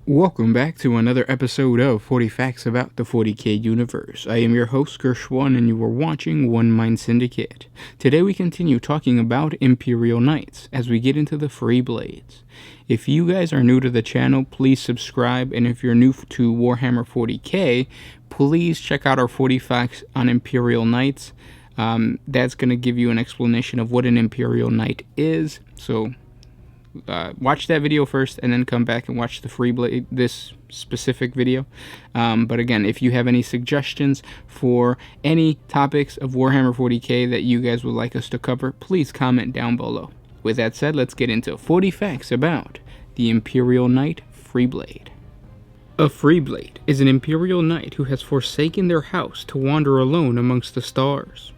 Welcome back to another episode of 40 Facts About the 40K Universe. I am your host, Gershwan, and you are watching One Mind Syndicate. Today we continue talking about Imperial Knights as we get into the Freeblades. If you guys are new to the channel, please subscribe, and if you're new to Warhammer 40K, please check out our 40 Facts on Imperial Knights. That's going to give you an explanation of what an Imperial Knight is, so watch that video first and then come back and watch the Freeblade, this specific video. But again, if you have any suggestions for any topics of Warhammer 40K that you guys would like us to cover, please comment down below. With that said, let's get into 40 facts about the Imperial Knight Freeblade. A Freeblade is an Imperial Knight who has forsaken their house to wander alone amongst the stars.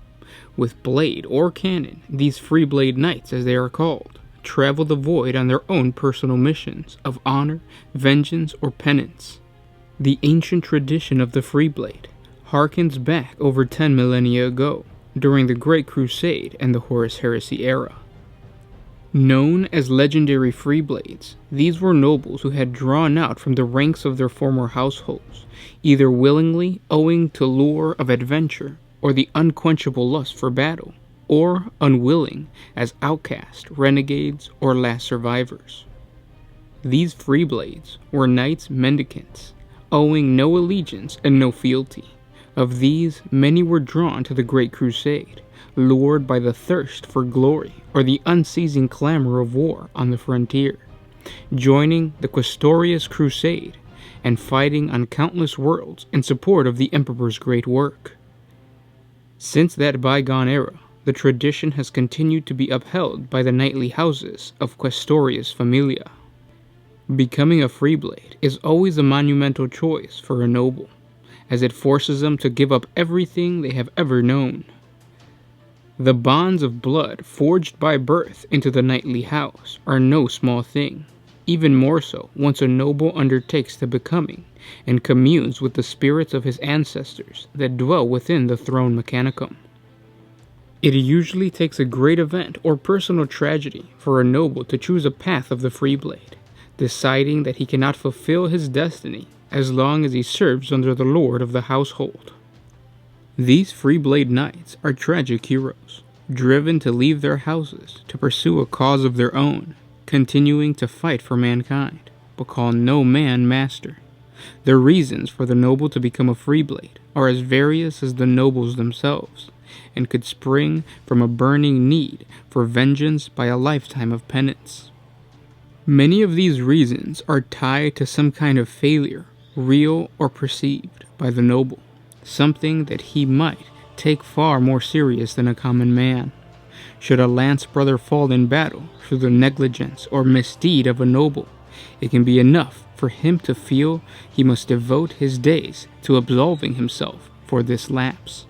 With blade or cannon, these Freeblade Knights, as they are called, travel the void on their own personal missions of honor, vengeance, or penance. The ancient tradition of the Freeblade harkens back over 10 millennia ago, during the Great Crusade and the Horus Heresy era. Known as legendary Freeblades, these were nobles who had drawn out from the ranks of their former households, either willingly owing to lure of adventure or the unquenchable lust for battle, or unwilling as outcasts, renegades, or last survivors. These Freeblades were knights mendicants, owing no allegiance and no fealty. Of these, many were drawn to the Great Crusade, lured by the thirst for glory or the unceasing clamor of war on the frontier, joining the Questorius Crusade and fighting on countless worlds in support of the Emperor's great work. Since that bygone era, the tradition has continued to be upheld by the knightly houses of Questorius Familia. Becoming a Freeblade is always a monumental choice for a noble, as it forces them to give up everything they have ever known. The bonds of blood forged by birth into the knightly house are no small thing, even more so once a noble undertakes the becoming and communes with the spirits of his ancestors that dwell within the throne mechanicum. It usually takes a great event or personal tragedy for a noble to choose a path of the Freeblade, deciding that he cannot fulfill his destiny as long as he serves under the lord of the household. These Freeblade Knights are tragic heroes, driven to leave their houses to pursue a cause of their own, continuing to fight for mankind, but call no man master. The reasons for the noble to become a Freeblade are as various as the nobles themselves, and could spring from a burning need for vengeance by a lifetime of penance. Many of these reasons are tied to some kind of failure, real or perceived, by the noble, something that he might take far more serious than a common man. Should a lance brother fall in battle through the negligence or misdeed of a noble, it can be enough for him to feel he must devote his days to absolving himself for this lapse.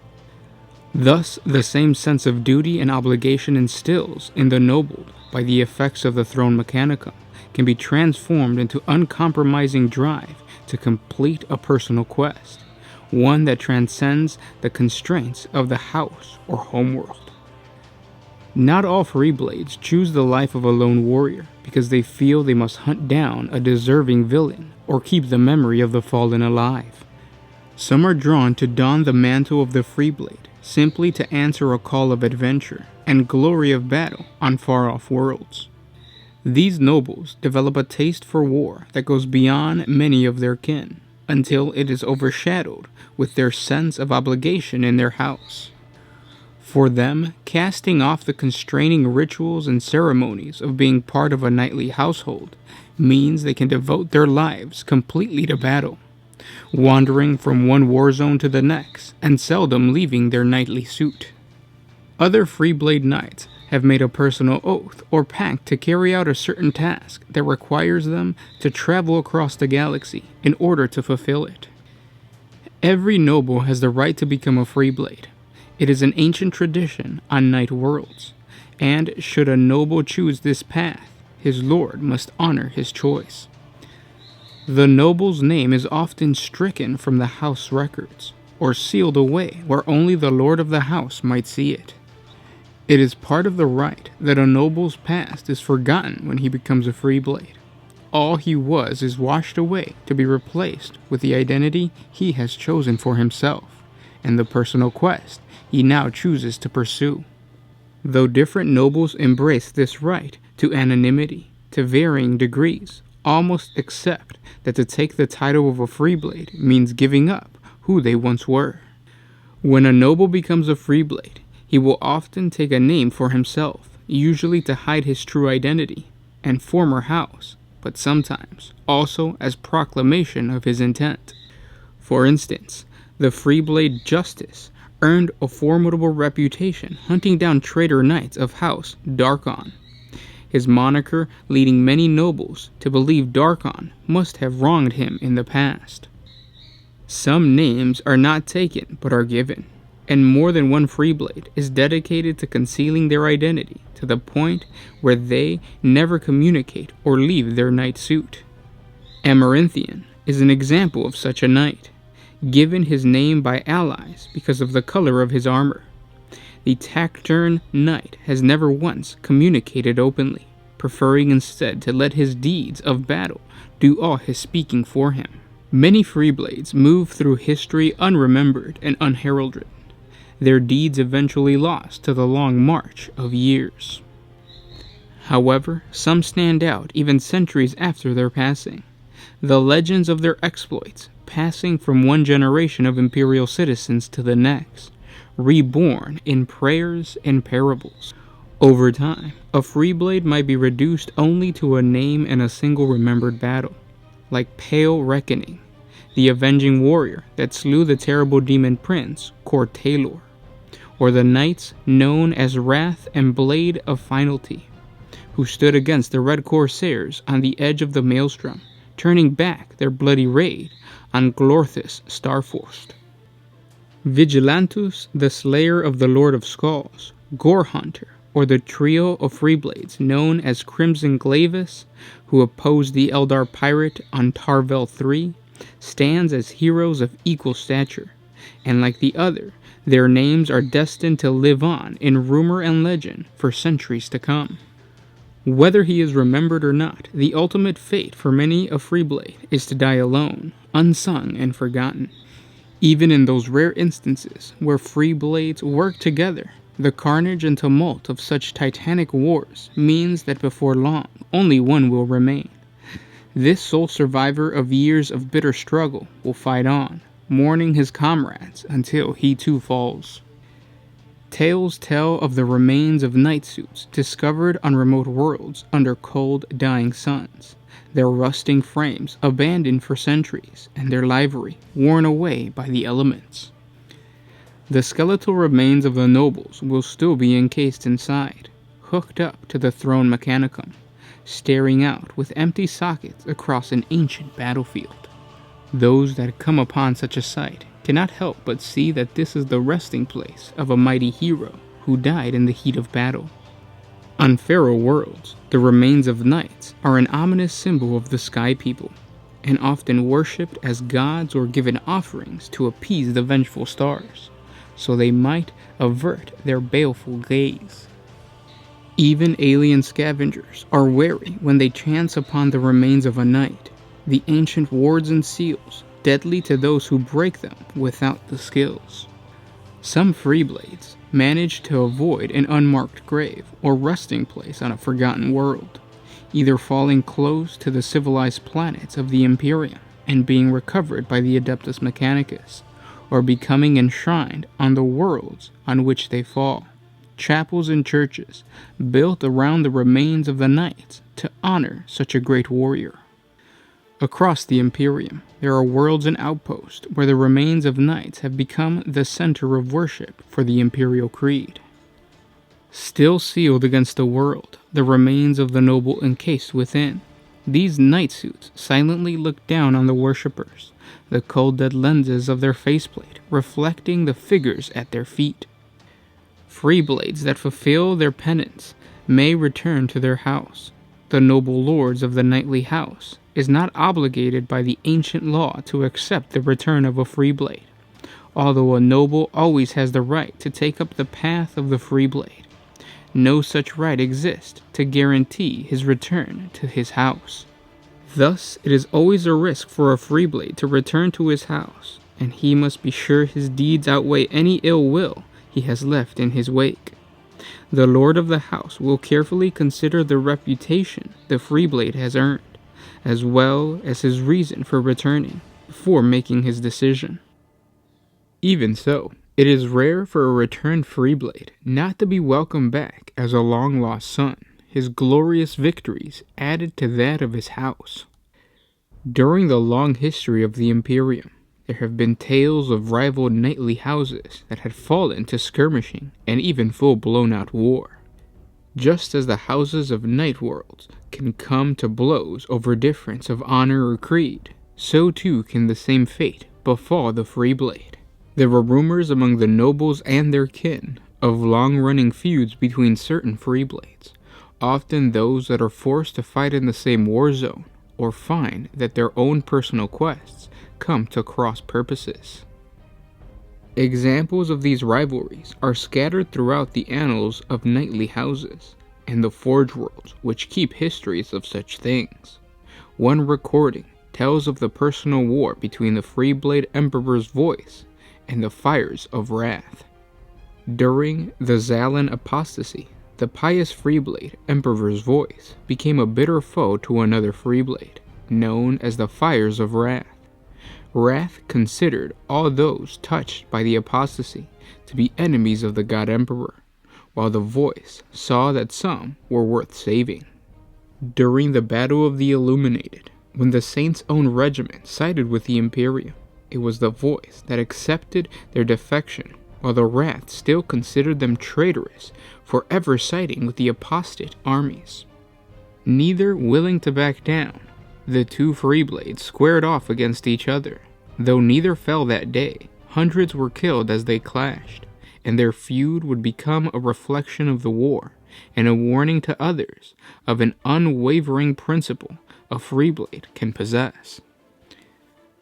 Thus, the same sense of duty and obligation instills in the nobled by the effects of the throne mechanicum can be transformed into uncompromising drive to complete a personal quest, one that transcends the constraints of the house or homeworld. Not all Freeblades choose the life of a lone warrior because they feel they must hunt down a deserving villain or keep the memory of the fallen alive. Some are drawn to don the mantle of the Freeblade simply to answer a call of adventure and glory of battle on far-off worlds. These nobles develop a taste for war that goes beyond many of their kin, until it is overshadowed with their sense of obligation in their house. For them, casting off the constraining rituals and ceremonies of being part of a knightly household means they can devote their lives completely to battle, wandering from one war zone to the next and seldom leaving their knightly suit. Other Freeblade Knights have made a personal oath or pact to carry out a certain task that requires them to travel across the galaxy in order to fulfill it. Every noble has the right to become a Freeblade. It is an ancient tradition on Night Worlds, and should a noble choose this path, his lord must honor his choice. The noble's name is often stricken from the house records, or sealed away where only the lord of the house might see it. It is part of the rite that a noble's past is forgotten when he becomes a Freeblade. all he was is washed away to be replaced with the identity he has chosen for himself, and the personal quest he now chooses to pursue. Though different nobles embrace this right to anonymity to varying degrees, almost accept that to take the title of a Freeblade means giving up who they once were. When a noble becomes a Freeblade, he will often take a name for himself, usually to hide his true identity and former house, but sometimes also as proclamation of his intent. For instance, the Freeblade Justice earned a formidable reputation hunting down traitor knights of House Darkon, his moniker leading many nobles to believe Darkon must have wronged him in the past. Some names are not taken but are given, and more than one Freeblade is dedicated to concealing their identity to the point where they never communicate or leave their knight suit. Amaranthian is an example of such a knight, given his name by allies because of the color of his armor. The taciturn knight has never once communicated openly, preferring instead to let his deeds of battle do all his speaking for him. Many Freeblades move through history unremembered and unheralded, their deeds eventually lost to the long march of years. However, some stand out even centuries after their passing, the legends of their exploits passing from one generation of Imperial citizens to the next, reborn in prayers and parables. Over time, a Freeblade might be reduced only to a name and a single remembered battle, like Pale Reckoning, the avenging warrior that slew the terrible demon prince Cortailor, or the knights known as Wrath and Blade of Finality, who stood against the Red Corsairs on the edge of the Maelstrom, turning back their bloody raid on Glorthus Starforced. Vigilantus, the slayer of the Lord of Skulls, Gore Hunter, or the trio of Freeblades known as Crimson Glavis, who opposed the Eldar pirate on Tarvel III, stands as heroes of equal stature, and like the other, their names are destined to live on in rumor and legend for centuries to come. Whether he is remembered or not, the ultimate fate for many a Freeblade is to die alone, unsung and forgotten. Even in those rare instances where Freeblades work together, the carnage and tumult of such titanic wars means that before long, only one will remain. This sole survivor of years of bitter struggle will fight on, mourning his comrades until he too falls. Tales tell of the remains of knight suits discovered on remote worlds under cold, dying suns, their rusting frames abandoned for centuries, and their livery worn away by the elements. The skeletal remains of the nobles will still be encased inside, hooked up to the throne mechanicum, staring out with empty sockets across an ancient battlefield. Those that come upon such a sight cannot help but see that this is the resting place of a mighty hero who died in the heat of battle. On Pharaoh worlds, the remains of knights are an ominous symbol of the Sky People, and often worshipped as gods or given offerings to appease the vengeful stars, so they might avert their baleful gaze. Even alien scavengers are wary when they chance upon the remains of a knight, the ancient wards and seals, deadly to those who break them without the skills. Some Freeblades manage to avoid an unmarked grave or resting place on a forgotten world, either falling close to the civilized planets of the Imperium and being recovered by the Adeptus Mechanicus, or becoming enshrined on the worlds on which they fall, chapels and churches built around the remains of the knights to honor such a great warrior. Across the Imperium, there are worlds and outposts where the remains of knights have become the center of worship for the Imperial Creed. Still sealed against the world, the remains of the noble encased within, these knight suits silently look down on the worshippers, the cold dead lenses of their faceplate reflecting the figures at their feet. Freeblades that fulfill their penance may return to their house. The noble lords of the knightly house is not obligated by the ancient law to accept the return of a Freeblade, although a noble always has the right to take up the path of the Freeblade. No such right exists to guarantee his return to his house. Thus, it is always a risk for a Freeblade to return to his house, and he must be sure his deeds outweigh any ill will he has left in his wake. The lord of the house will carefully consider the reputation the Freeblade has earned, as well as his reason for returning, before making his decision. Even so, it is rare for a returned Freeblade not to be welcomed back as a long-lost son, his glorious victories added to that of his house. During the long history of the Imperium, there have been tales of rival knightly houses that had fallen to skirmishing and even full-blown out war. Just as the houses of Night Worlds can come to blows over difference of honor or creed, so too can the same fate befall the Freeblade. There were rumors among the nobles and their kin of long-running feuds between certain Freeblades, often those that are forced to fight in the same war zone or find that their own personal quests come to cross purposes. Examples of these rivalries are scattered throughout the annals of knightly houses and the Forge Worlds, which keep histories of such things. One recording tells of the personal war between the Freeblade Emperor's Voice and the Fires of Wrath. During the Zalan apostasy, the pious Freeblade Emperor's Voice became a bitter foe to another Freeblade, known as the Fires of Wrath. Wrath considered all those touched by the apostasy to be enemies of the God Emperor, while the Voice saw that some were worth saving. During the Battle of the Illuminated, when the Saints' own regiment sided with the Imperium, it was the Voice that accepted their defection, while the Wrath still considered them traitorous for ever siding with the apostate armies. Neither willing to back down, the two Freeblades squared off against each other. Though neither fell that day, hundreds were killed as they clashed, and their feud would become a reflection of the war and a warning to others of an unwavering principle a Freeblade can possess.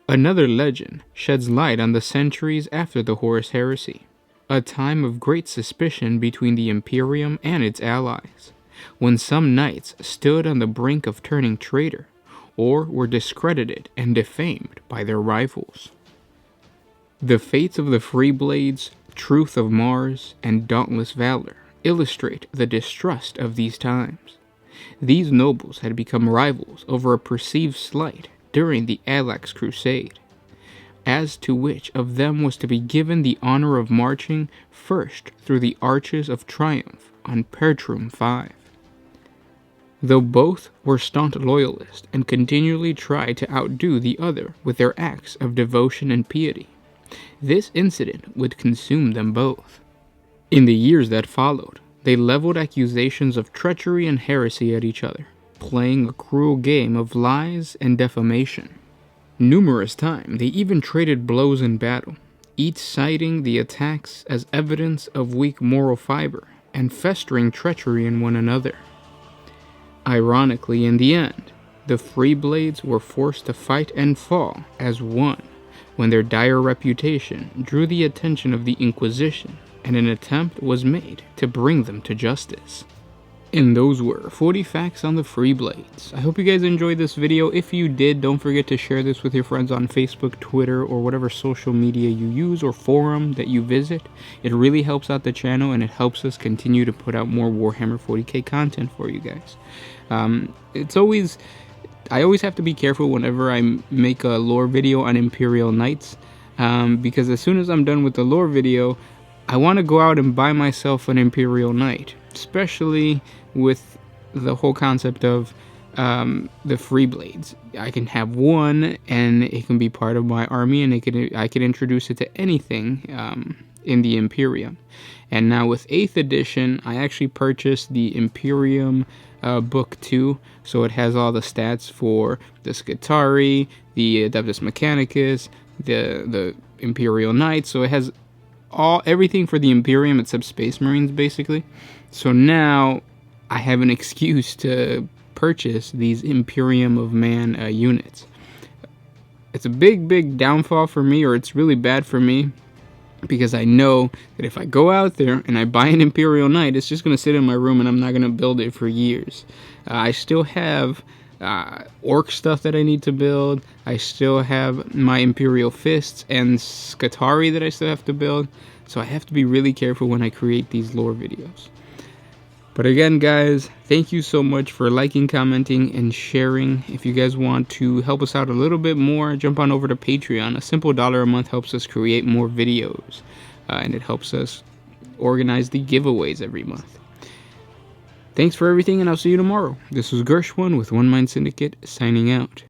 Another legend sheds light on the centuries after the Horus Heresy, a time of great suspicion between the Imperium and its allies, when some knights stood on the brink of turning traitor, or were discredited and defamed by their rivals. The fates of the Freeblades, Truth of Mars, and Dauntless Valor illustrate the distrust of these times. These nobles had become rivals over a perceived slight during the Alax Crusade, as to which of them was to be given the honor of marching first through the Arches of Triumph on Pertrum 5. Though both were staunch loyalists and continually tried to outdo the other with their acts of devotion and piety, this incident would consume them both. In the years that followed, they leveled accusations of treachery and heresy at each other, playing a cruel game of lies and defamation. Numerous times, they even traded blows in battle, each citing the attacks as evidence of weak moral fiber and festering treachery in one another. Ironically, in the end, the Freeblades were forced to fight and fall as one when their dire reputation drew the attention of the Inquisition and an attempt was made to bring them to justice. And those were 40 facts on the Freeblades. I hope you guys enjoyed this video. If you did, don't forget to share this with your friends on Facebook, Twitter, or whatever social media you use or forum that you visit. It really helps out the channel and it helps us continue to put out more Warhammer 40K content for you guys. I always have to be careful whenever I make a lore video on Imperial Knights, because as soon as I'm done with the lore video, I want to go out and buy myself an Imperial Knight, especially with the whole concept of the Freeblades. I can have one and it can be part of my army, and I can introduce it to anything in the Imperium. And now with 8th edition, I actually purchased the Imperium book 2, so it has all the stats for the Skitarii, the Adeptus Mechanicus, the Imperial Knights, so it has everything for the Imperium except Space Marines, basically. So now I have an excuse to purchase these Imperium of Man units. It's a big downfall for me, or it's really bad for me, because I know that if I go out there and I buy an Imperial Knight, it's just going to sit in my room and I'm not going to build it for years. I still have orc stuff that I need to build. I still have my Imperial fists and Scutari that I still have to build. So I have to be really careful when I create these lore videos. But again, guys, thank you so much for liking, commenting, and sharing. If you guys want to help us out a little bit more, jump on over to Patreon. A simple $1 a month helps us create more videos, and it helps us organize the giveaways every month. Thanks for everything, and I'll see you tomorrow. This was Gershwin with One Mind Syndicate, signing out.